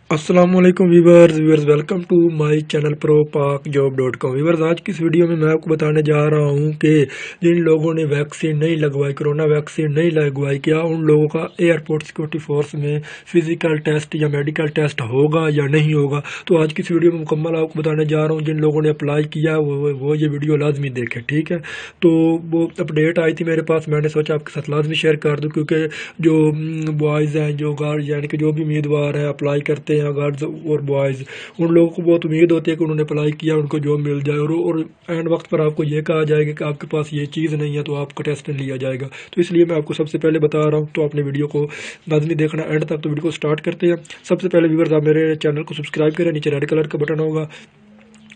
अस्सलाम वालेकुम viewers welcome to my channel ProPakJob.com। Viewers, आज की इस वीडियो में मैं आपको बताने जा रहा हूं कि जिन लोगों ने वैक्सीन नहीं लगवाई, कोरोना वैक्सीन नहीं लगवाई, क्या उन लोगों का एयरपोर्ट सिक्योरिटी फोर्स में फिजिकल टेस्ट या मेडिकल टेस्ट होगा या नहीं होगा। तो आज की इस वीडियो में मुकम्मल आपको बताने जा रहा हूँ। जिन लोगों ने अप्लाई किया वो ये वीडियो लाजमी देखें, ठीक है। तो वो अपडेट आई थी मेरे पास, मैंने सोचा आपके साथ लाजमी शेयर कर दूँ, क्योंकि जो बॉयज़ हैं, जो गार्ड यानी कि जो भी उम्मीदवार हैं अप्लाई करते हैं गार्ड्स और बॉयज़, उन लोगों को बहुत उम्मीद होती है कि उन्होंने अप्लाई किया उनको जॉब मिल जाए, और एंड वक्त पर आपको ये कहा जाएगा कि आपके पास ये चीज़ नहीं है तो आपका टेस्ट नहीं लिया जाएगा। तो इसलिए मैं आपको सबसे पहले बता रहा हूँ, तो आपने वीडियो को लाजमी देखना एंड तक। तो वीडियो को स्टार्ट करते हैं। सबसे पहले व्यूअर्स, आप मेरे चैनल को सब्सक्राइब करें, नीचे रेड कलर का बटन होगा,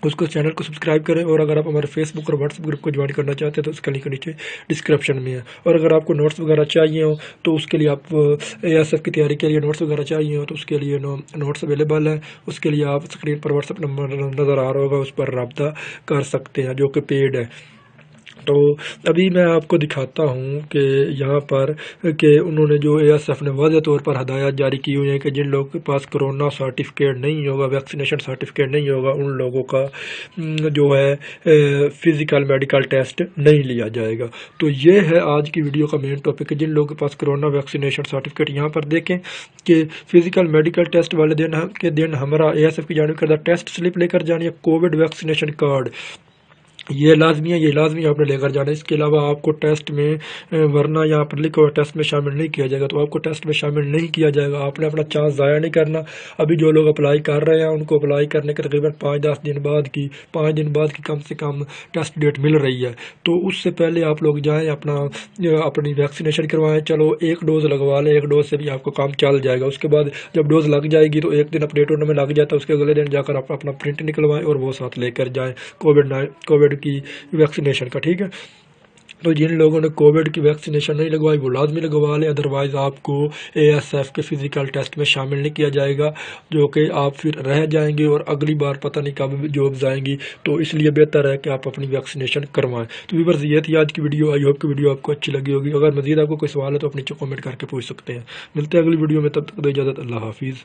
उसको चैनल को सब्सक्राइब करें। और अगर आप हमारे फेसबुक और व्हाट्सएप ग्रुप को ज्वाइन करना चाहते हैं तो उसका लिंक नीचे डिस्क्रिप्शन में है। और अगर आपको नोट्स वगैरह चाहिए हो तो उसके लिए आप ASF की तैयारी के लिए नोट्स वगैरह चाहिए हो तो उसके लिए नोट्स अवेलेबल है। उसके लिए आप स्क्रीन पर व्हाट्सएप नंबर नज़र आ रहा होगा, उस पर रब्ता कर सकते हैं, जो कि पेड है। तो अभी मैं आपको दिखाता हूँ कि यहाँ पर कि उन्होंने जो ASF ने वाज़ेह तौर पर हदायत जारी की हुई है कि जिन लोगों के पास कोरोना सर्टिफिकेट नहीं होगा, वैक्सीनेशन सर्टिफिकेट नहीं होगा, उन लोगों का जो है फ़िज़िकल मेडिकल टेस्ट नहीं लिया जाएगा। तो ये है आज की वीडियो का मेन टॉपिक, जिन लोगों के पास कोरोना वैक्सीनेशन सर्टिफिकेट। यहाँ पर देखें कि फ़िज़िकल मेडिकल टेस्ट वाले दिन हमारा ASF की जानिब से टेस्ट स्लिप लेकर जानी है, कोविड वैक्सीनेशन कार्ड ये लाजमी है, ये लाजमी आपने लेकर जाना है। इसके अलावा आपको टेस्ट में वरना यहाँ पर लिखा हुआ टेस्ट में शामिल नहीं किया जाएगा, तो आपको टेस्ट में शामिल नहीं किया जाएगा। आपने अपना चांस ज़ाया नहीं करना। अभी जो लोग अप्लाई कर रहे हैं उनको अप्लाई करने के तकरीबन 5 दिन बाद की कम से कम टेस्ट डेट मिल रही है। तो उससे पहले आप लोग जाएँ, अपनी वैक्सीनेशन करवाएँ। चलो एक डोज़ लगवा लें, एक डोज़ से भी आपको काम चल जाएगा। उसके बाद जब डोज़ लग जाएगी तो एक दिन अपडेट होने में लग जाता है, उसके अगले दिन जाकर आप अपना प्रिंट निकलवाएँ और वो साथ लेकर जाएँ कोविड की वैक्सीनेशन का, ठीक है। तो जिन लोगों ने कोविड की वैक्सीनेशन नहीं लगवाई वो लाजमी लगवा लें, अदरवाइज़ आपको ASF के फिज़िकल टेस्ट में शामिल नहीं किया जाएगा, जो कि आप फिर रह जाएंगे और अगली बार पता नहीं कब जॉब्स आएंगी। तो इसलिए बेहतर है कि आप अपनी वैक्सीनेशन करवाएं। तो व्यूअर्स, ये थी आज की वीडियो। आई होप कि वीडियो आपको अच्छी लगी होगी। अगर मज़ीद आपको कोई सवाल है तो अपनी कमेंट करके पूछ सकते हैं। मिलते हैं अगली वीडियो में, तब तक दो इजाज़त। अल्लाह हाफिज़।